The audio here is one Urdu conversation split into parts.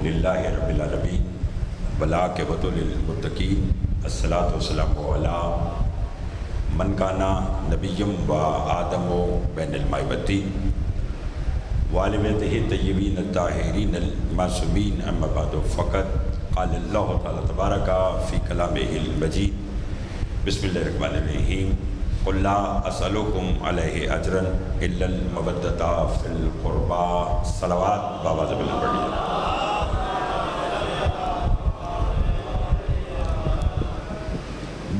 للہ رب العالمین والعاقبۃ للمتقین الصلاۃ والسلام علی من کان نبی و آدم بین الماء والطین وآل بیتہ الطیبین الطاہرین المعصومین اما بعد فقط قال اللہ تعالی تبارک فی کلامہ المجید بسم اللہ الرحمن الرحیم قل لا اسألکم علیہ اجرا الا المودۃ فی القربى صلوات بابا زبل پڑھیے۔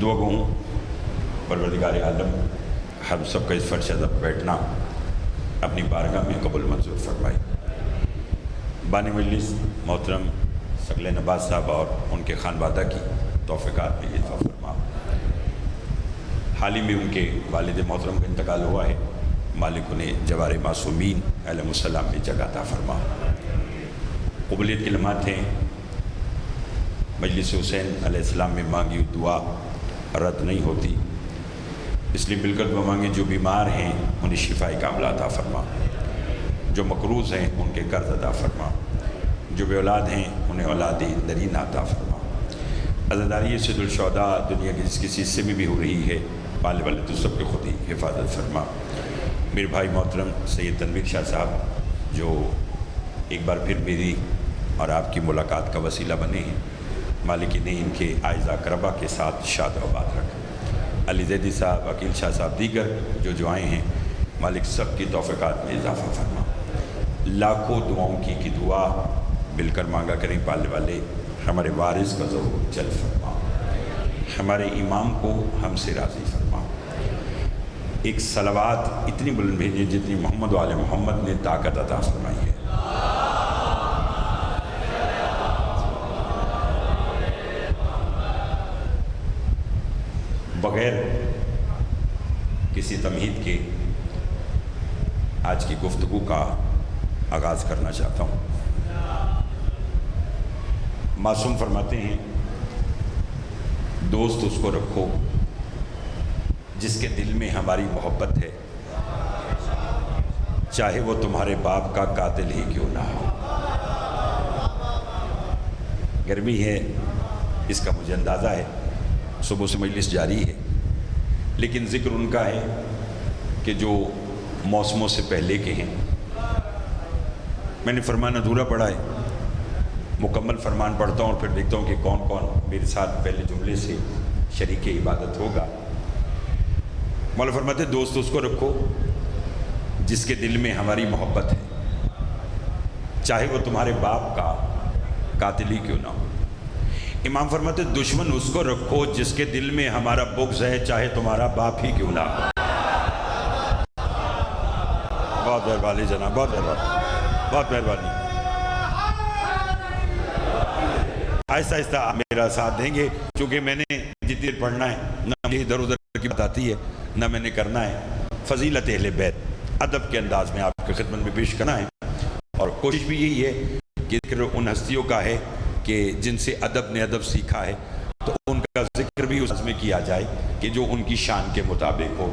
دعا گوں پروردگار عالم ہم سب کا اس فرش ادب بیٹھنا اپنی بارگاہ میں قبول منظور فرمائے۔ بانی مجلس محترم ثقلین عباس صاحب اور ان کے خانوادہ کی توفیقات میں اضافہ فرما۔ حال ہی میں ان کے والد محترم کا انتقال ہوا ہے، مالک انہیں جوار معصومین علیہ السلام میں جگہ عطا فرما۔ قبولیت کی لمحات ہیں، مجلس حسین علیہ السلام میں مانگی ہوئی دعا رد نہیں ہوتی، اس لیے مل کر دعا مانگیں۔ جو بیمار ہیں انہیں شفاء کاملہ عطا فرما، جو مقروض ہیں ان کے قرض عطا فرما، جو بے اولاد ہیں انہیں اولاد درین عطا فرما۔ عزاداری سید الشہداء دنیا کی جس کسی حصے میں بھی ہو رہی ہے، پالے والے تو سب کے خود ہی حفاظت فرما۔ میرے بھائی محترم سید تنویر شاہ صاحب جو ایک بار پھر میری اور آپ کی ملاقات کا وسیلہ بنے ہیں، مالک نے ان کے اعزا اقربا کے ساتھ شاد و آباد رکھا۔ علی زیدی صاحب، عقیل شاہ صاحب، دیگر جو آئے ہیں، مالک سب کی توفیقات میں اضافہ فرما۔ لاکھوں دعاؤں کی دعا مل کر مانگا کریں پالنے والے، ہمارے وارث کا ضرور جل فرما، ہمارے امام کو ہم سے راضی فرما۔ ایک صلوات اتنی بلند بھیجیں جتنی محمد و آل محمد نے طاقت عطا فرمائی ہے۔ بغیر کسی تمہید کے آج کی گفتگو کا آغاز کرنا چاہتا ہوں۔ معصوم فرماتے ہیں، دوست اس کو رکھو جس کے دل میں ہماری محبت ہے، چاہے وہ تمہارے باپ کا قاتل ہی کیوں نہ ہو۔ گرمی ہے، اس کا مجھے اندازہ ہے، صبح سے مجلس جاری ہے، لیکن ذکر ان کا ہے کہ جو موسموں سے پہلے کے ہیں۔ میں نے فرمان ادھورا پڑھا ہے، مکمل فرمان پڑھتا ہوں اور پھر دیکھتا ہوں کہ کون کون میرے ساتھ پہلے جملے سے شریک عبادت ہوگا۔ مولا فرماتے دوست اس کو رکھو جس کے دل میں ہماری محبت ہے، چاہے وہ تمہارے باپ کا قاتل ہی کیوں نہ ہو۔ امام فرماتے دشمن اس کو رکھو جس کے دل میں ہمارا بغض ہے، چاہے تمہارا باپ ہی کیوں نہ ہو۔ بہت مہربانی جناب، بہت مہربانی، بہت مہربانی۔ آہستہ آہستہ میرا ساتھ دیں گے، چونکہ میں نے جتنی دیر پڑھنا ہے، نہ مجھے ادھر ادھر کی بات آتی ہے، نہ میں نے کرنا ہے۔ فضیلت اہل بیت ادب کے انداز میں آپ کی خدمت میں پیش کرنا ہے، اور کوشش بھی یہی ہے کہ ذکر ان ہستیوں کا ہے کہ جن سے ادب نے ادب سیکھا ہے، تو ان کا ذکر بھی اس میں کیا جائے کہ جو ان کی شان کے مطابق ہو۔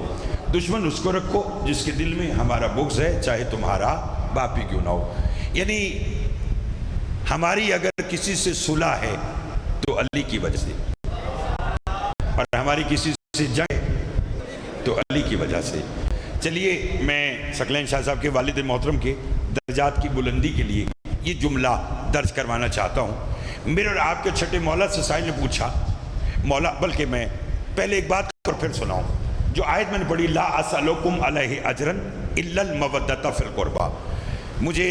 دشمن اس کو رکھو جس کے دل میں ہمارا بغض ہے، چاہے تمہارا باپ ہی کیوں نہ ہو۔ یعنی ہماری اگر کسی سے صلح ہے تو علی کی وجہ سے، اور ہماری کسی سے جنگ تو علی کی وجہ سے۔ چلیے میں ثقلین شاہ صاحب کے والد محترم کے درجات کی بلندی کے لیے یہ جملہ درج کروانا چاہتا ہوں۔ میرے اور آپ کے چھٹے مولا سے سائل نے پوچھا، مولا، بلکہ میں پہلے ایک بات اور پھر سناؤں۔ جو آیت میں نے پڑھی، لا اسألکم علیہ اجرا الا المودۃ فی القربى، مجھے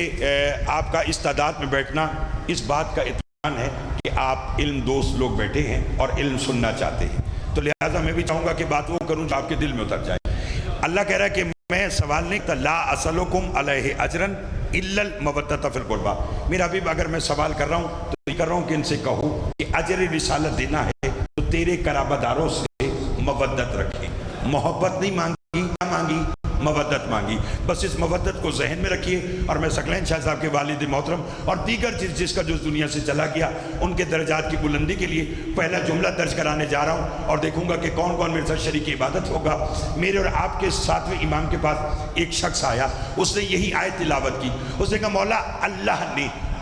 آپ کا استعداد میں بیٹھنا اس بات کا اطمینان ہے کہ آپ علم دوست لوگ بیٹھے ہیں اور علم سننا چاہتے ہیں، تو لہٰذا میں بھی چاہوں گا کہ بات وہ کروں جو آپ کے دل میں اتر جائے۔ اللہ کہہ رہا ہے کہ میں سوال نہیں کرتا، لا اسألکم علیہ اجرا الا المودۃ فی القربى، میرا حبیب اگر میں سوال کر رہا ہوں تو یہ کر رہا ہوں کہ ان سے کہوں کہ اجر رسالت دینا ہے تو تیرے قرابہ داروں سے مودت رکھیں۔ محبت نہیں مانگی، کیا مانگی؟ مودت مانگی۔ بس اس مودت کو ذہن میں رکھیے، اور میں ثقلین شاہ صاحب کے والد محترم اور دیگر جس کا جو دنیا سے چلا گیا ان کے درجات کی بلندی کے لیے پہلا جملہ درج کرانے جا رہا ہوں، اور دیکھوں گا کہ کون کون میرے ساتھ شریک عبادت ہوگا۔ میرے اور آپ کے ساتویں امام کے پاس ایک شخص آیا، اس نے یہی آیت تلاوت کی، اس نے کہا مولا اللہ نے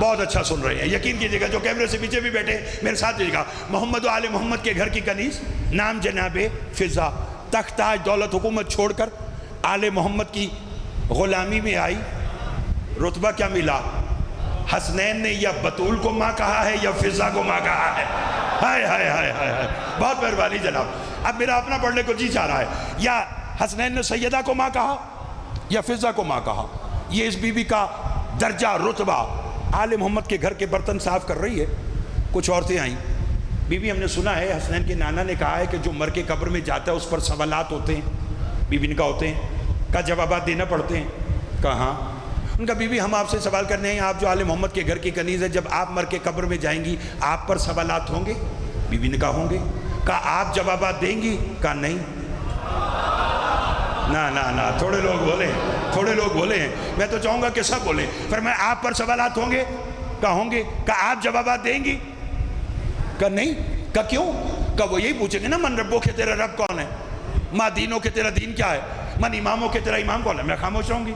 بہت اچھا سن رہے ہیں، یقین کیجئے گا جو کیمرے سے پیچھے بھی بیٹھے میرے ساتھ دیجئے گا۔ محمد و آل محمد کے گھر کی کنیز، نام جناب فضا، تخت تاج دولت حکومت چھوڑ کر آل محمد کی غلامی میں آئی، رتبہ کیا ملا؟ حسنین نے یا بطول کو ماں کہا ہے یا فضا کو ماں کہا ہے؟ ہائے ہائے ہائے ہائے، بہت مہربانی جناب۔ اب میرا اپنا پڑھنے کو جی چاہ رہا ہے، یا حسنین نے سیدہ کو ماں کہا یا فضا کو ماں کہا؟ یہ اس بی بی کا درجہ رتبہ، آل محمد کے گھر کے برتن صاف کر رہی ہے، کچھ عورتیں آئیں، بی بی ہم نے سنا ہے حسنین کے نانا نے کہا ہے کہ جو مر کے قبر میں جاتا ہے اس پر سوالات ہوتے ہیں، بی بی نے کہا ہوتے ہیں، کہا جوابات دینا پڑتے ہیں، کہا ہاں۔ ان کا بی بی ہم آپ سے سوال کرنے ہیں، آپ جو آل محمد کے گھر کی کنیز ہے، جب آپ مر کے قبر میں جائیں گی آپ پر سوالات ہوں گے؟ بی بی نے کہا ہوں گے۔ کہا آپ جوابات دیں گی؟ کہا نہیں۔ نہ تھوڑے لوگ بولے ہیں، میں تو چاہوں گا کہ سب بولیں۔ فرمایا آپ پر سوالات ہوں گے؟ کہا ہوں گے۔ کہا آپ جوابات دیں گی؟ کہا نہیں۔ کہا کیوں؟ کہا وہ یہی پوچھیں گے نا من ربو کہ تیرا رب کون ہے، ما دینوں کہ تیرا دین کیا ہے، من اماموں کہ تیرا امام کون ہے؟ میں خاموش رہوں گی۔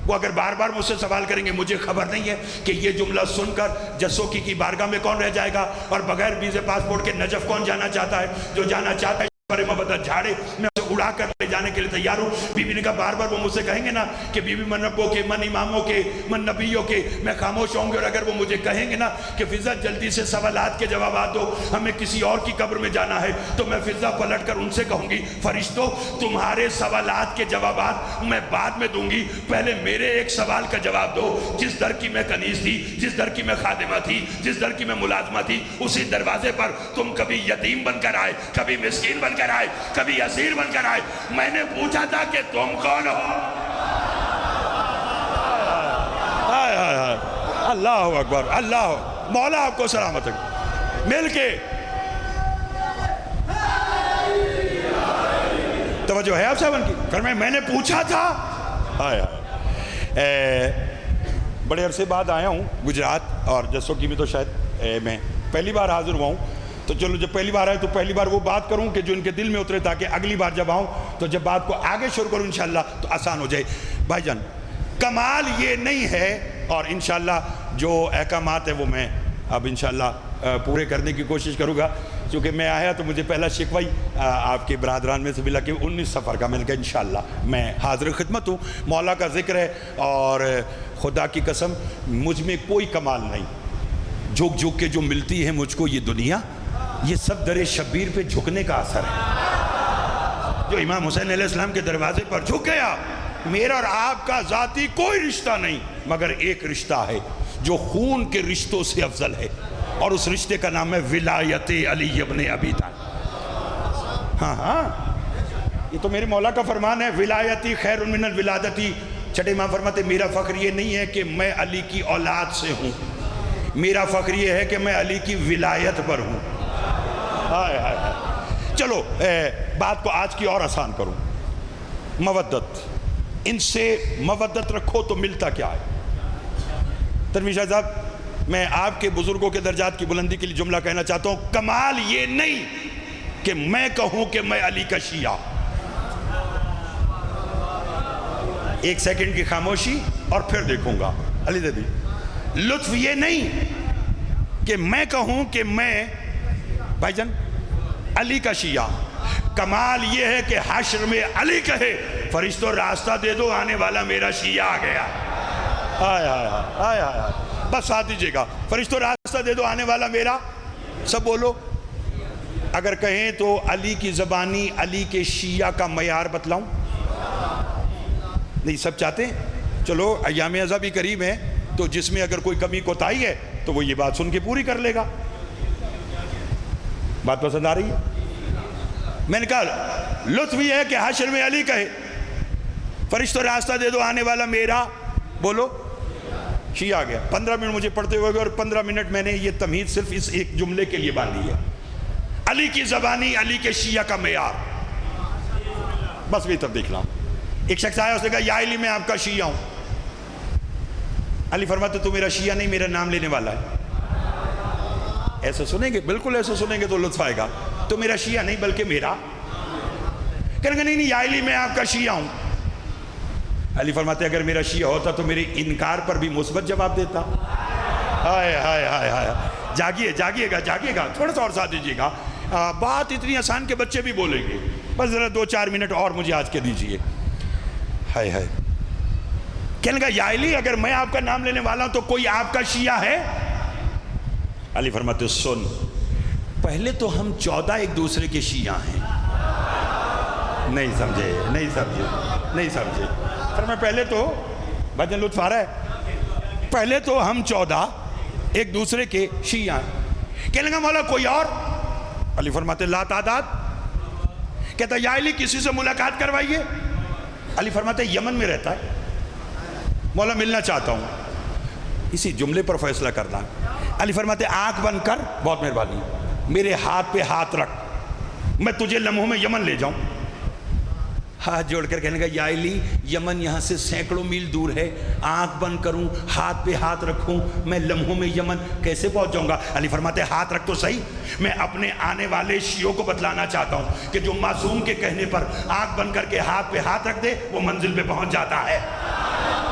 وہ اگر بار بار مجھ سے سوال کریں گے، مجھے خبر نہیں ہے کہ یہ جملہ سن کر جسوکی کی بارگاہ میں کون رہ جائے گا اور بغیر ویزے پاسپورٹ کے نجف کون جانا چاہتا ہے؟ جو جانا چاہتا ہے مبدت جھاڑے، میں اسے اڑا کر لے جانے کے لیے تیار ہوں۔ بی بی نے کہا بار بار وہ مجھ سے کہیں گے نا کہ بی بی من ربوں کے، من اماموں کے، من نبیوں کے، میں خاموش ہوں گے۔ اور اگر وہ مجھے کہیں گے نا کہ فضا جلدی سے سوالات کے جوابات دو، ہمیں کسی اور کی قبر میں جانا ہے، تو میں فضا پلٹ کر ان سے کہوں گی فرشتوں تمہارے سوالات کے جوابات میں بعد میں دوں گی، پہلے میرے ایک سوال کا جواب دو۔ جس در کی میں کنیز تھی، جس در کی میں خادمہ تھی، جس در کی میں ملازمہ تھی، اسی دروازے پر تم کبھی یتیم بن کر آئے، کبھی مسکین بن کر آئے، کبھی اسیر بن کر آئے، میں نے پوچھا تھا کہ تم کون ہو؟ اللہ اکبر، اللہ مولا آپ کو سلامت رکھے۔ مل کے توجہ ہے آپ صاحب کی؟ فرمایا میں نے پوچھا تھا۔ بڑے عرصے بعد آیا ہوں گجرات، اور جسوکی میں تو شاید میں پہلی بار حاضر ہوا ہوں، تو چلو جب پہلی بار آئے تو پہلی بار وہ بات کروں کہ جو ان کے دل میں اترے، تاکہ اگلی بار جب آؤں تو جب بات کو آگے شروع کروں انشاءاللہ تو آسان ہو جائے۔ بھائی جان کمال یہ نہیں ہے، اور انشاءاللہ جو احکامات ہیں وہ میں اب انشاءاللہ پورے کرنے کی کوشش کروں گا، کیونکہ میں آیا تو مجھے پہلا شکوہ آپ کے برادران میں سے ملا کہ 19 سفر کا مل گیا۔ انشاءاللہ میں حاضر خدمت ہوں، مولا کا ذکر ہے، اور خدا کی قسم مجھ میں کوئی کمال نہیں، جھک جھک کے جو ملتی ہے مجھ کو یہ دنیا، یہ سب در شبیر پہ جھکنے کا اثر ہے۔ جو امام حسین علیہ السلام کے دروازے پر جھک گیا، میرا اور آپ کا ذاتی کوئی رشتہ نہیں، مگر ایک رشتہ ہے جو خون کے رشتوں سے افضل ہے، اور اس رشتے کا نام ہے ولایت علی ابن ابی طالب۔ ہاں یہ تو میرے مولا کا فرمان ہے، ولایتی خیر من الولادتی۔ چھٹے امام فرماتے میرا فخر یہ نہیں ہے کہ میں علی کی اولاد سے ہوں، میرا فخر یہ ہے کہ میں علی کی ولایت پر ہوں۔ چلو بات کو آج کی اور آسان کروں، مودت، ان سے مودت رکھو تو ملتا کیا ہے؟ تنویر شاہ صاحب میں آپ کے بزرگوں کے درجات کی بلندی کے لیے جملہ کہنا چاہتا ہوں، کمال یہ نہیں کہ میں کہوں کہ میں علی کا شیعہ۔ ایک سیکنڈ کی خاموشی اور پھر دیکھوں گا علی دادی۔ لطف یہ نہیں کہ میں کہوں کہ میں بھائی جان علی کا شیعہ، کمال یہ ہے کہ حشر میں علی کہے فرشتوں راستہ دے دو، آنے والا میرا شیعہ آ گیا۔ آئے بس ساتھ دیجئے گا، فرشتوں راستہ دے دو، آنے والا میرا، سب بولو۔ اگر کہیں تو علی کی زبانی علی کے شیعہ کا معیار بتلاؤں؟ نہیں سب چاہتے ہیں؟ چلو ایام ازا بھی قریب ہیں، تو جس میں اگر کوئی کمی کوتاہی ہے تو وہ یہ بات سن کے پوری کر لے گا۔ بات پسند آ رہی ہے؟ میں نے کہا لطف یہ ہے کہ حشر میں علی کہے فرشتوں راستہ دے دو، آنے والا میرا، بولو شیعہ آ گیا۔ 15 منٹ مجھے پڑھتے ہوئے، اور 15 منٹ میں نے یہ تمہید صرف اس ایک جملے کے لیے باندھی ہے، علی کی زبانی علی کے شیعہ کا معیار۔ بس بھی تب دیکھ لوں۔ ایک شخص آیا، اس نے کہا یا علی میں آپ کا شیعہ ہوں۔ علی فرماتے تو میرا شیعہ نہیں، میرا نام لینے والا ہے۔ ایسے سنیں گے؟ بالکل ایسے سنیں گے تو لطف آئے گا۔ تو میرا شیعہ نہیں بلکہ میرا، کہیں گے نہیں یا علی میں آپ کا شیعہ ہوں۔ علی فرماتے اگر میرا شیعہ ہوتا تو میرے انکار پر بھی مثبت جواب دیتا۔ ہائے ہائے ہائے ہائے، جاگیے جاگیے گا جاگیے گا، تھوڑا سا اور ساتھ دیجیے گا. بات اتنی آسان کے بچے بھی بولیں گے، بس ذرا 2-4 منٹ اور مجھے آج کے دیجیے. ہائے ہائے. کہنے لگا یا علی اگر میں آپ کا نام لینے والا ہوں تو کوئی آپ کا شیعہ ہے؟ علی فرماتے سن، پہلے تو ہم 14 ایک دوسرے کے شیعہ ہیں. نہیں سمجھے نہیں سمجھے نہیں سمجھے. فرمایا پہلے تو بھائی لطف آ رہا ہے، پہلے تو ہم 14 ایک دوسرے کے شیعہ ہیں. کہنے لگا مولا کوئی اور؟ علی فرماتے لا تعداد. کہتا یا علی کسی سے ملاقات کروائیے. علی فرماتے یمن میں رہتا ہے، مولا ملنا چاہتا ہوں. اسی جملے پر فیصلہ کرنا. علی فرماتے آنکھ بند کر، بہت مہربانی، میرے ہاتھ پہ ہاتھ رکھ، میں تجھے لمحوں میں یمن لے جاؤں. ہاتھ جوڑ کر کہنے لگا یا علی یمن یہاں سے سینکڑوں میل دور ہے، آنکھ بند کروں ہاتھ پہ ہاتھ رکھوں میں لمحوں میں یمن کیسے پہنچ جاؤں گا؟ علی فرماتے ہاتھ رکھ تو صحیح، میں اپنے آنے والے شیعوں کو بتلانا چاہتا ہوں کہ جو معصوم کے کہنے پر آنکھ بند کر کے ہاتھ پہ ہاتھ رکھ دے وہ منزل پہ پہنچ جاتا ہے.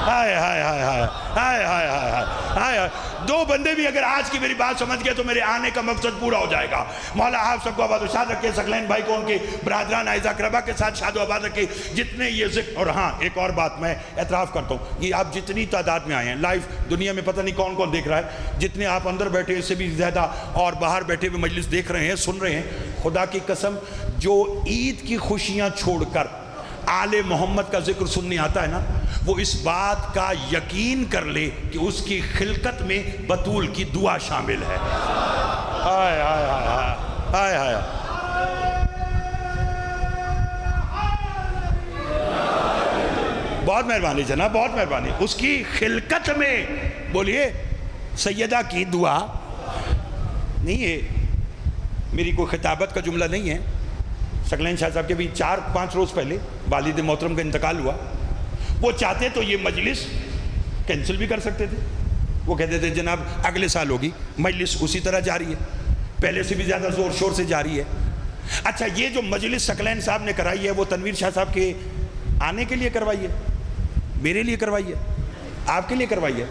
ہائے ہائے ہائے ہائے ہائے ہائے ہائے ہائے. 2 بندے بھی اگر آج کی میری بات سمجھ گئے تو میرے آنے کا مقصد پورا ہو جائے گا. مولا آپ سب کو آباد و شاد رکھے، ثقلین بھائی کو ان کے برادران اعزا اقربا کے ساتھ شاد و آباد رکھے جتنے یہ ذکر. اور ہاں ایک اور بات میں اعتراف کرتا ہوں، یہ آپ جتنی تعداد میں آئے ہیں لائیو دنیا میں پتہ نہیں کون کون دیکھ رہا ہے، جتنے آپ اندر بیٹھے اس سے بھی زیادہ اور باہر بیٹھے ہوئے مجلس دیکھ رہے ہیں سن رہے ہیں، خدا کی قسم جو عید کی خوشیاں چھوڑ کر آل محمد کا ذکر سننے آتا ہے نا، وہ اس بات کا یقین کر لے کہ اس کی خلقت میں بطول کی دعا شامل ہے. ہائے ہائے ہائے ہائے. بہت مہربانی جناب، بہت مہربانی. اس کی خلقت میں بولیے سیدہ کی دعا نہیں ہے، میری کوئی خطابت کا جملہ نہیں ہے. ثقلین شاہ صاحب کے بھی 4-5 روز پہلے والد محترم کا انتقال ہوا. وہ چاہتے تو یہ مجلس کینسل بھی کر سکتے تھے، وہ کہتے تھے جناب اگلے سال ہوگی. مجلس اسی طرح جاری ہے، پہلے سے بھی زیادہ زور شور سے جاری ہے. اچھا یہ جو مجلس ثقلین صاحب نے کرائی ہے وہ تنویر شاہ صاحب کے آنے کے لیے کروائی ہے، میرے لیے کروائی ہے، آپ کے لیے کروائی ہے.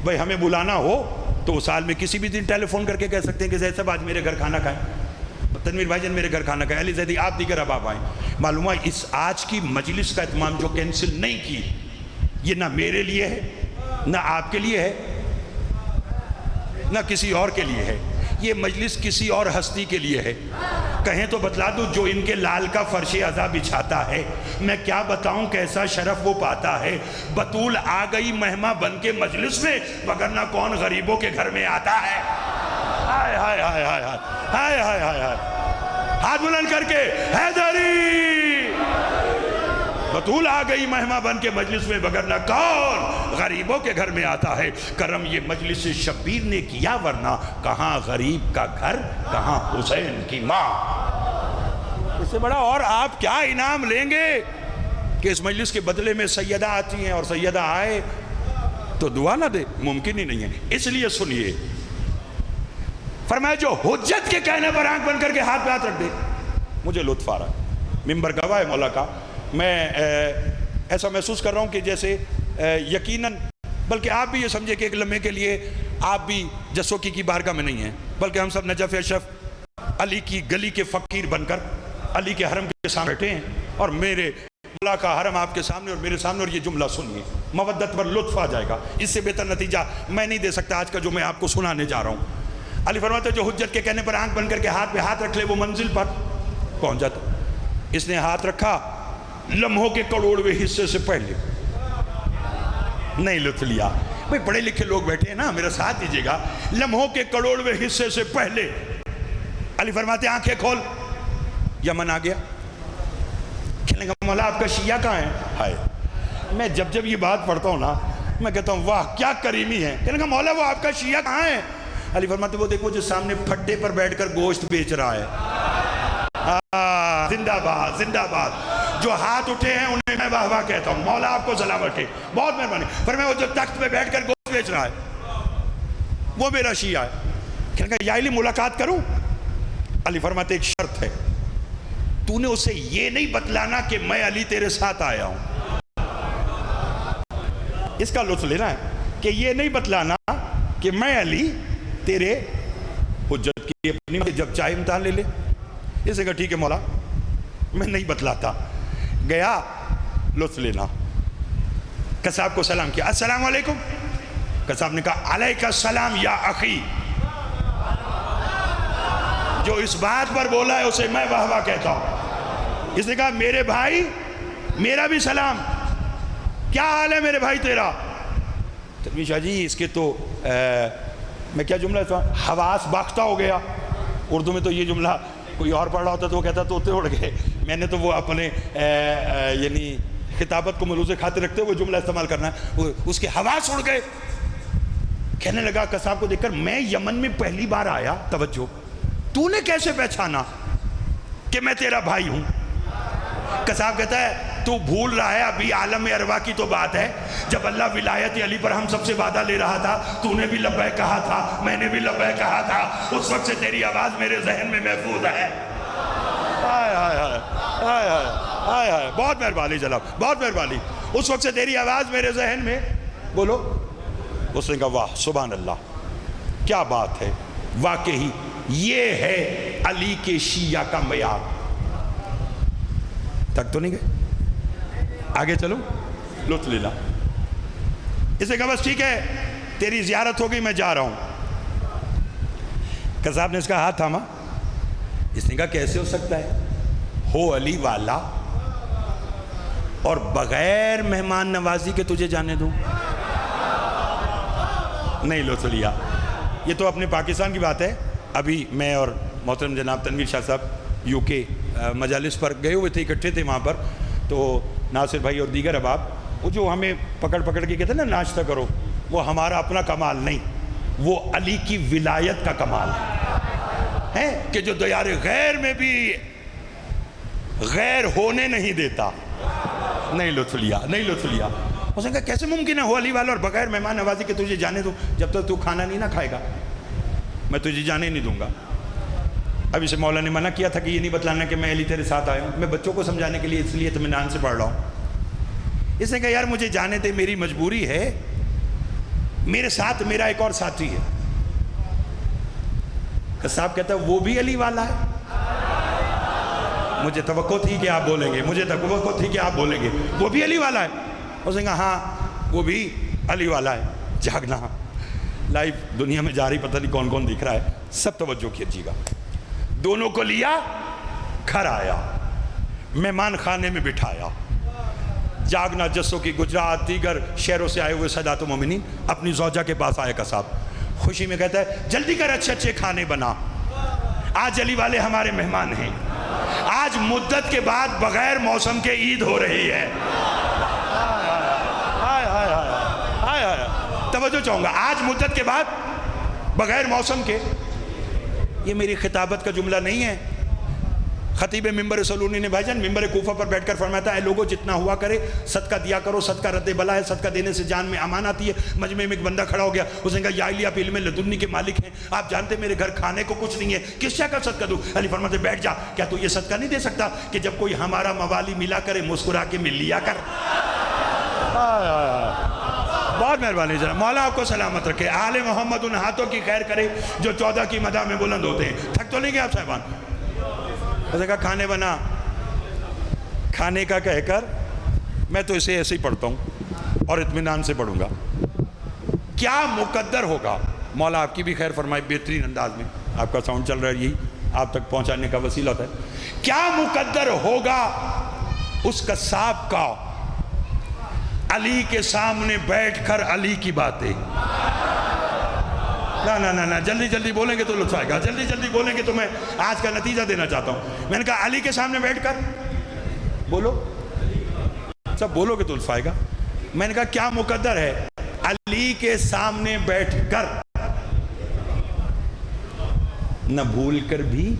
بھائی ہمیں بلانا ہو تو سال میں کسی بھی دن ٹیلی فون کر کے کہہ سکتے ہیں کہ زید صاحب آج میرے گھر کھانا کھائیں، تنویر بھائی جان میرے گھر کھانا کھائیں، علی زیدی آپ دیگر احباب آئیں. معلوم ہے اس آج کی مجلس کا اہتمام جو کینسل نہیں کی، یہ نہ میرے لیے ہے، نہ آپ کے لیے ہے، نہ کسی اور کے لیے ہے. یہ مجلس کسی اور ہستی کے لیے ہے. کہیں تو بتلا دوں جو ان کے لال کا فرش عزا بچھاتا ہے، میں کیا بتاؤں کیسا شرف وہ پاتا ہے. بطول آ گئی مہماں بن کے مجلس میں، وگرنہ کون غریبوں کے گھر میں آتا ہے. ہائے ہائے ہائے ہائے ہائے ہائے ہائے ہائے. ہاتھ بلند کر کے حیدری. بطول آ گئی مہماں بن کے مجلس میں، وگرنہ کون غریبوں کے گھر میں آتا ہے. کرم یہ مجلس شبیر نے کیا، ورنہ کہاں غریب کا گھر کہاں حسین کی ماں. اس سے بڑا اور آپ کیا انعام لیں گے کہ اس مجلس کے بدلے میں سیدہ آتی ہیں اور سیدہ آئے تو دعا نہ دے؟ ممکن ہی نہیں ہے. اس لیے سنیے، فرمایا جو حجت کے کہنے پر آنکھ بند کر کے ہاتھ پہ ہاتھ رکھ دے. مجھے لطف آ رہا ہے، ممبر گواہ ہے مولا کا. میں ایسا محسوس کر رہا ہوں کہ جیسے یقیناً، بلکہ آپ بھی یہ سمجھے کہ ایک لمحے کے لیے آپ بھی جسوکی کی بارگاہ میں نہیں ہیں، بلکہ ہم سب نجف اشرف علی کی گلی کے فقیر بن کر علی کے حرم کے سامنے بیٹھے ہیں، اور میرے مولا کا حرم آپ کے سامنے اور میرے سامنے. اور یہ جملہ سنیے، مودت پر لطف آ جائے گا. اس سے بہتر نتیجہ میں نہیں دے سکتا آج کا جو میں آپ کو سنانے جا رہا ہوں. علی فرماتے جو حجت کے کہنے پر آنکھ بند کر کے ہاتھ پہ ہاتھ رکھ لے وہ منزل پر پہنچ جاتا. اس نے ہاتھ رکھا، لمحوں کے کروڑویں حصے سے پہلے نہیں لطف لیا. بھئی پڑھے لکھے لوگ بیٹھے ہیں نا، میرا ساتھ دیجیے گا. لمحوں کے کروڑویں حصے سے پہلے علی فرماتے آنکھیں کھول، یمن آ گیا. کہنے لگا مولا آپ کا شیعہ کہاں ہے؟ ہائے، میں جب یہ بات پڑھتا ہوں نا میں کہتا ہوں واہ کیا کریمی ہے. کہنے لگا مولا وہ آپ کا شیعہ کہاں ہے؟ علی فرماتے وہ دیکھو جو سامنے پھٹے پر بیٹھ کر گوشت بیچ رہا ہے. زندہ باد زندہ باد. جو ہاتھ اٹھے ہیں انہیں میں واہ واہ کہتا ہوں، مولا آپ کو سلامت ہے، بہت مہربانی. فرمایا وہ جو تخت پہ بیٹھ کر گوشت بیچ رہا ہے وہ میرا شیعہ ہے. کہنے لگا یا علی ملاقات کروں؟ علی فرماتے ایک شرط ہے، تو نے اسے یہ نہیں بتلانا کہ میں علی تیرے ساتھ آیا ہوں. اس کا لطف لینا ہے کہ یہ نہیں بتلانا کہ میں علی تیرے حجت کی اپنی جب چاہے امتحان لے لے. اس نے کہا ٹھیک ہے مولا میں نہیں بتلاتا. گیا لطف لینا, قصاب کو سلام کیا, السلام علیکم. قصاب نے کہا علیکہ السلام یا اخی. جو اس بات پر بولا ہے اسے میں واہ واہ کہتا ہوں. اس نے کہا میرے بھائی میرا بھی سلام, کیا حال ہے میرے بھائی تیرا؟ تنویر شاہ جی اس کے تو میں کیا جملہ تھا, حواس باختہ ہو گیا. اردو میں تو یہ جملہ کوئی اور پڑھ رہا ہوتا تو وہ کہتا طوطے اڑ گئے. میں نے تو وہ اپنے یعنی خطابت کو ملوز خاطر رکھتے ہوئے جملہ استعمال کرنا ہے. اس کے حواس اڑ گئے. کہنے لگا قصاب کو دیکھ کر میں یمن میں پہلی بار آیا, توجہ, تو نے کیسے پہچانا کہ میں تیرا بھائی ہوں؟ قصاب کہتا ہے تو بھول رہا ہے ابھی عالم ارواح کی تو بات ہے, جب اللہ ولایت علی پر ہم سب سے وعدہ لے رہا تھا تو نے بھی لبیک کہا تھا, میں نے بھی لبیک کہا تھا, اس وقت سے تیری آواز میرے ذہن میں محفوظ ہے. آئے آئے آئے آئے آئے آئے, بہت مہربانی جناب, بہت مہربانی. اس وقت سے تیری آواز میرے ذہن میں, بولو. اس نے کہا واہ سبحان اللہ, کیا بات ہے, واقعی یہ ہے علی کے شیعہ کا معیار. تک تو نہیں گئے, آگے چلو, لطف لینا. اس نے کہا بس ٹھیک ہے تیری زیارت ہو گئی میں جا رہا ہوں. قصاب نے اس کا ہاتھ تھاما. اس نے کہا کیسے ہو سکتا ہے, ہو علی والا اور بغیر مہمان نوازی کے تجھے جانے دوں؟ نہیں لطف لیا, یہ تو اپنے پاکستان کی بات ہے. ابھی میں اور محترم جناب تنویر شاہ صاحب یو کے مجالس پر گئے ہوئے تھے, اکٹھے تھے وہاں پر. تو ناصر بھائی اور دیگر احباب وہ جو ہمیں پکڑ پکڑ کے کہتے ہیں نا ناشتہ کرو, وہ ہمارا اپنا کمال نہیں, وہ علی کی ولایت کا کمال ہے کہ جو دیار غیر میں بھی غیر ہونے نہیں دیتا. نہیں لطف لیا, نہیں لطف لیا. اس نے کہا کیسے ممکن ہے ہو علی والا اور بغیر مہمان نوازی کے تجھے جانے دوں؟ جب تک تو کھانا نہیں نہ کھائے گا میں تجھے جانے نہیں دوں گا. اب اسے مولا نے منع کیا تھا کہ یہ نہیں بتلانا کہ میں علی تیرے ساتھ آیا ہوں, میں بچوں کو سمجھانے کے لیے اس لیے اطمینان سے پڑھ رہا ہوں. اس نے کہا یار مجھے جانے دے, میری مجبوری ہے, میرے ساتھ میرا ایک اور ساتھی ہے. قصاب کہتا ہے وہ بھی علی والا ہے؟ مجھے توقع تھی کہ آپ بولیں گے, مجھے توقع تھی کہ آپ بولیں گے وہ بھی علی والا ہے. اس نے کہا ہاں وہ بھی علی والا ہے. جاگنا لائیو دنیا میں جا رہی, پتہ نہیں کون کون دکھ رہا ہے, سب توجہ کیجیے گا. دونوں کو لیا, گھر آیا, مہمان خانے میں بٹھایا. جاگنا جسوں کی گجرات دیگر شہروں سے آئے ہوئے سادات و مومنین اپنی زوجہ کے پاس آئے. قصاب خوشی میں کہتا ہے جلدی کر اچھے اچھے کھانے بنا, آج علی والے ہمارے مہمان ہیں, آج مدت کے بعد بغیر موسم کے عید ہو رہی ہے. توجہ چاہوں گا, آج مدت کے بعد بغیر موسم کے. یہ میری خطابت کا جملہ نہیں ہے. خطیب ممبر سلونی نے بھائی جان ممبر کوفہ پر بیٹھ کر فرمایا تھا اے لوگوں جتنا ہوا کرے صدقہ دیا کرو, صدقہ رد بلا ہے, صدقہ دینے سے جان میں امان آتی ہے. مجمع میں ایک بندہ کھڑا ہو گیا, اس نے کہا یا علی آپ علم لدنی کے مالک ہیں, آپ جانتے میرے گھر کھانے کو کچھ نہیں ہے, کس شے کا صدقہ دوں؟ علی فرماتے بیٹھ جا, کیا تو یہ صدقہ نہیں دے سکتا کہ جب کوئی ہمارا موالی ملا کرے مسکرا کے مل لیا کر. بہت مہربانی جناب, مولا آپ کو سلامت رکھے. آل محمد ان ہاتھوں کی خیر کرے جو 14 کی مدح میں بلند ہوتے ہیں. تھک تو نہیں گئے آپ صاحبان؟ اس نے کہا کھانے بنا. کھانے کا کہہ کر میں تو اسے ایسے ہی پڑھتا ہوں اور اطمینان سے پڑھوں گا. کیا مقدر ہوگا, مولا آپ کی بھی خیر فرمائے بہترین انداز میں. آپ کا ساؤنڈ چل رہا ہے, یہی آپ تک پہنچانے کا وسیلہ ہوتا ہے. کیا مقدر ہوگا اس قصاب کا علی کے سامنے بیٹھ کر علی کی باتیں. نہ جلدی جلدی بولیں گے تو لطف آئے گا, جلدی جلدی بولیں گے تو میں آج کا نتیجہ دینا چاہتا ہوں. میں نے کہا علی کے سامنے بیٹھ کر بولو, سب بولو گے تو لطف آئے گا. میں نے کہا کیا مقدر ہے علی کے سامنے بیٹھ کر نہ بھول کر بھی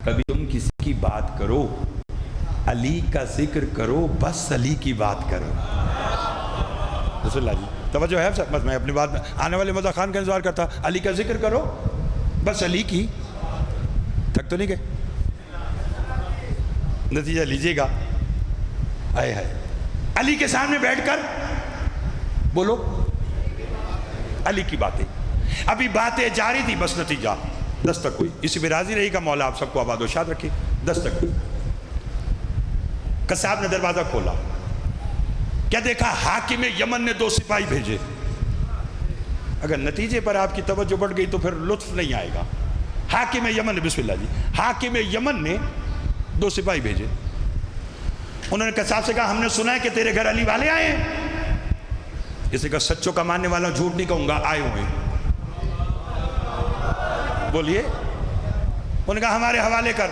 کبھی تم کسی کی بات کرو, علی کا ذکر کرو, بس علی کی بات کرو. رسول اللہ جی توجہ ہے بس میں اپنی بات آنے والے مزہ خان کا انتظار کرتا. علی کا ذکر کرو, بس علی کی. تک تو نہیں گئے, نتیجہ لیجئے گا. آئے ہائے, علی کے سامنے بیٹھ کر بولو علی کی باتیں. ابھی باتیں جاری تھی، بس نتیجہ دستک ہوئی. اسی پہ راضی رہی گا مولا آپ سب کو آباد و شاد رکھے. دستک ہوئی. قصاب نے دروازہ کھولا. کیا دیکھا؟ حاکم یمن نے 2 سپاہی بھیجے. اگر نتیجے پر آپ کی توجہ بڑھ گئی تو پھر لطف نہیں آئے گا. حاکم یمن نے، بسم اللہ جی، حاکم یمن نے 2 سپاہی بھیجے. انہوں نے قصاب سے کہا ہم نے سنا ہے کہ تیرے گھر علی والے آئے ہیں. اسے کہا سچوں کا ماننے والا جھوٹ نہیں کہوں گا، آئے ہوئے. بولیے. انہوں نے کہا ہمارے حوالے کر.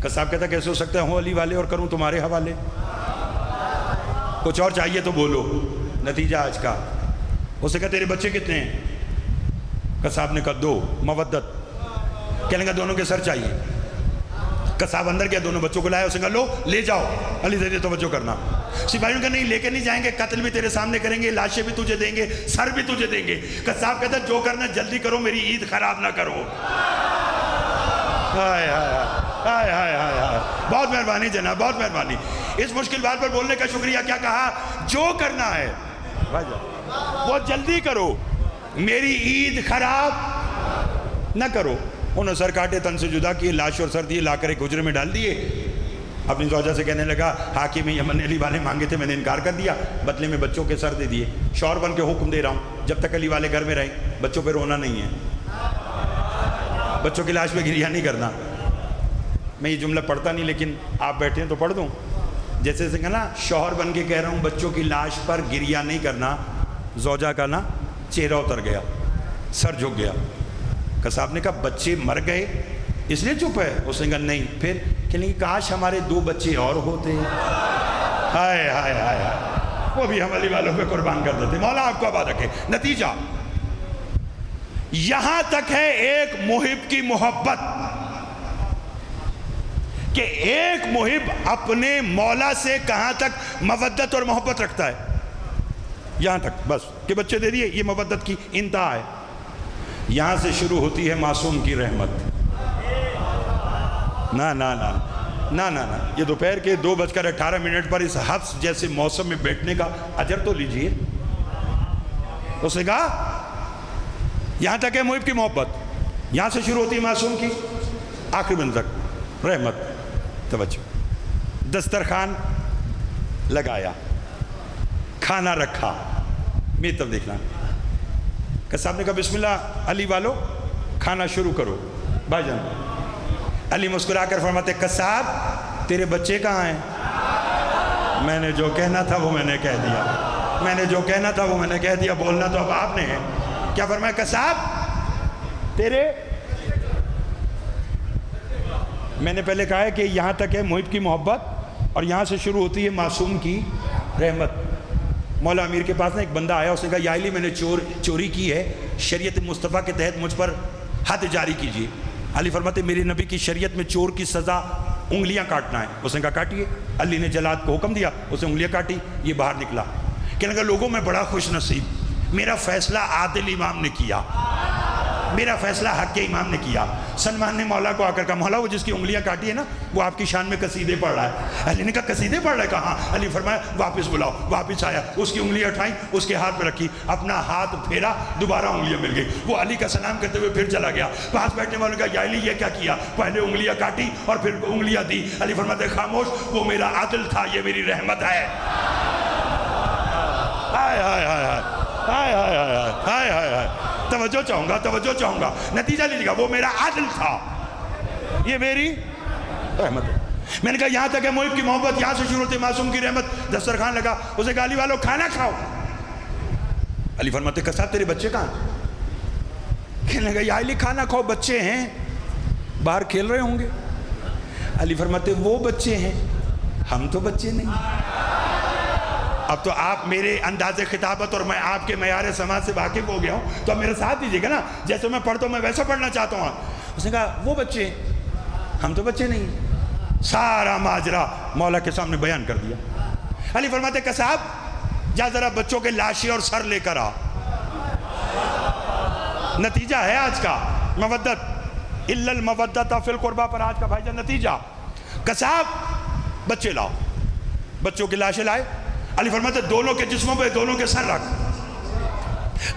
قصاب کہتا کیسے ہو سکتا ہے ہوں علی والے اور کروں تمہارے حوالے؟ کچھ اور چاہیے تو بولو. نتیجہ آج کا. اسے کہا تیرے بچے کتنے ہیں؟ قصاب نے کہا 2. مودت. کہنے کا دونوں کے سر چاہیے. قصاب اندر گیا، دونوں بچوں کو لایا. اسے کہا لو لے جاؤ، علی سے توجہ کرنا. سپاہیوں کا نہیں، لے کے نہیں جائیں گے، قتل بھی تیرے سامنے کریں گے، لاشیں بھی تجھے دیں گے، سر بھی تجھے دیں گے. قصاب کہتا جو کرنا جلدی کرو، میری عید خراب نہ کرو. ہائے ہائے ہائے ہائے ہائے. بہت مہربانی جناب، بہت مہربانی. اس مشکل بات پر بولنے کا شکریہ. کیا کہا؟ جو کرنا ہے وہ جلدی کرو، میری عید خراب نہ کرو. انہوں نے سر کاٹے، تن سے جدا کیے، لاش اور سر دیے، لا کر ایک حجرے میں ڈال دیے. اپنی زوجہ سے کہنے لگا حاکم یمن نے علی والے مانگے تھے، میں نے انکار کر دیا، بدلے میں بچوں کے سر دے دیے. شوہر بن کے حکم دے رہا ہوں جب تک علی والے گھر میں رہیں بچوں پہ رونا نہیں ہے، بچوں کی لاش پہ گریہ نہیں کرنا. میں یہ جملہ پڑھتا نہیں لیکن آپ بیٹھے ہیں تو پڑھ دوں. جیسے سے کہنا شوہر بن کے کہہ رہا ہوں بچوں کی لاش پر گریہ نہیں کرنا. زوجہ کا نا چہرہ اتر گیا، سر جھک گیا. قصاب نے کہا بچے مر گئے اس لیے چپ ہے؟ اس نے کہا نہیں. پھر کہنے کی کاش ہمارے 2 بچے اور ہوتے. ہائے ہائے ہائے ہائے، وہ بھی ہم علی والوں پہ قربان کر دیتے. مولا آپ کو آباد رکھے. نتیجہ یہاں تک ہے ایک محب کی محبت کہ ایک محب اپنے مولا سے کہاں تک مودت اور محبت رکھتا ہے. یہاں تک بس کہ بچے دے دیے، یہ مودت کی انتہا ہے. یہاں سے شروع ہوتی ہے معصوم کی رحمت. نا نا نا نا نا نا، یہ دوپہر کے 2:18 پر اس حفظ جیسے موسم میں بیٹھنے کا اجر تو لیجئے. اس نے کہا یہاں تک ہے محب کی محبت، یہاں سے شروع ہوتی ہے معصوم کی آخری بن تک رحمت. توجہ. دسترخوان لگایا، کھانا رکھا. میری طرف دیکھنا. قصاب نے کہا بسم اللہ علی والو کھانا شروع کرو. بھائی جان علی مسکرا کر فرماتے قصاب تیرے بچے کہاں ہیں؟ میں نے جو کہنا تھا وہ میں نے کہہ دیا، میں نے جو کہنا تھا وہ میں نے کہہ دیا، بولنا تو اب آپ نے ہے. کیا فرمایا؟ قصاب تیرے، میں نے پہلے کہا ہے کہ یہاں تک ہے محب کی محبت اور یہاں سے شروع ہوتی ہے معصوم کی رحمت. مولا امیر کے پاس نا ایک بندہ آیا، اس نے کہا یا علی میں نے چوری کی ہے، شریعت مصطفیٰ کے تحت مجھ پر حد جاری کیجیے. علی فرماتے میری نبی کی شریعت میں چور کی سزا انگلیاں کاٹنا ہے. اس نے کہا کاٹیے. علی نے جلاد کو حکم دیا، اس نے انگلیاں کاٹی. یہ باہر نکلا. کہنے لگا لوگوں میں بڑا خوش نصیب، میرا فیصلہ عادل امام نے کیا، میرا فیصلہ حق کے امام نے کیا. سلمان نے مولا کو آ کر کہا مولا وہ جس کی انگلیاں کاٹی ہے نا وہ آپ کی شان میں قصیدے پڑھ رہا ہے. علی نے کہا قصیدے پڑھ رہا ہے؟ کہا. علی فرمایا واپس بلاؤ. واپس آیا، اس کی انگلیاں اٹھائیں، اس کے ہاتھ پہ رکھی، اپنا ہاتھ پھیرا، دوبارہ انگلیاں مل گئی. وہ علی کا سلام کرتے ہوئے پھر چلا گیا. پاس بیٹھنے والوں نے کہا یا علی یہ کیا کیا؟ پہلے انگلیاں کاٹی اور پھر انگلیاں دی. علی فرماتے خاموش، وہ میرا عدل تھا، یہ میری رحمت ہے. ہائے ہائے ہائے ہائے ہائے ہائے ہائے ہائے ہائے. توجہ چاہوں گا، توجہ چاہوں گا. نتیجہ لیجیے گا، وہ میرا عادل تھا، یہ میری رحمت ہے. میں نے کہا یہاں تک ہے محب کی محبت، یہاں سے شروع ہوتی معصوم کی رحمت. دسترخوان لگا. اسے کہا علی والو کھانا کھاؤ. علی فرماتے قصاب تیرے بچے کہاں؟ کہنے لگا یا علی کھانا کھاؤ، بچے ہیں باہر کھیل رہے ہوں گے. علی فرماتے وہ بچے ہیں، ہم تو بچے نہیں. اب تو آپ میرے انداز خطابت اور میں آپ کے معیار سماعت سے واقف ہو گیا ہوں، تو اب میرے ساتھ دیجیے گا نا، جیسے میں پڑھتا ہوں میں ویسا پڑھنا چاہتا ہوں. اس نے کہا وہ بچے، ہم تو بچے نہیں. سارا ماجرا مولا کے سامنے بیان کر دیا. علی فرماتے قصاب جا ذرا بچوں کے لاشیں اور سر لے کر آ. نتیجہ ہے آج کا مودت الا المودۃ فی القربہ پر آج کا بھائی جان نتیجہ. قصاب بچے لاؤ. بچوں کی لاشیں لائے. علی فرماتے دونوں کے جسموں پہ دونوں کے سر رکھ.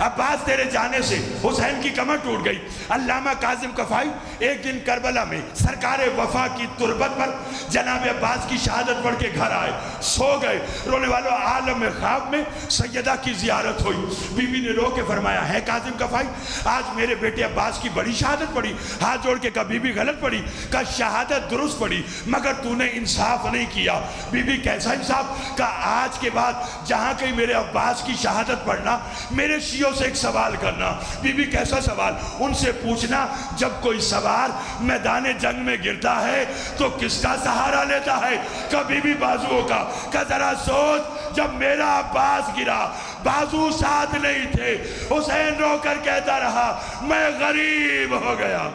عباس تیرے جانے سے حسین کی کمر ٹوٹ گئی۔ علامہ کاظم کفائی ایک دن کربلا میں سرکار وفا کی تربت پر جناب عباس کی شہادت پڑھ کے گھر آئے، سو گئے۔ رونے والوں عالم خواب میں سیدہ کی زیارت ہوئی، بی بی نے رو کے فرمایا ہے کاظم کفائی آج میرے بیٹے عباس کی بڑی شہادت پڑھی۔ ہاتھ جوڑ کے کہا بی بی غلط پڑھی، کہا شہادت درست پڑھی مگر تو نے انصاف نہیں کیا۔ بی بی کیسا انصاف؟ کہا آج کے بعد جہاں کہیں میرے عباس کی شہادت پڑھنا میرے شیعوں سے ایک سوال کرنا۔ بی بی کیسا سوال؟ ان سے پوچھنا جب کوئی سوار میدان جنگ میں گرتا ہے تو کس کا سہارا لیتا ہے؟ کہا بی بی بازوؤں کا۔ کہا ذرا سوچ جب میرا عباس گرا بازو ساتھ نہیں تھے، حسین رو کر کہتا رہا میں غریب ہو گیا۔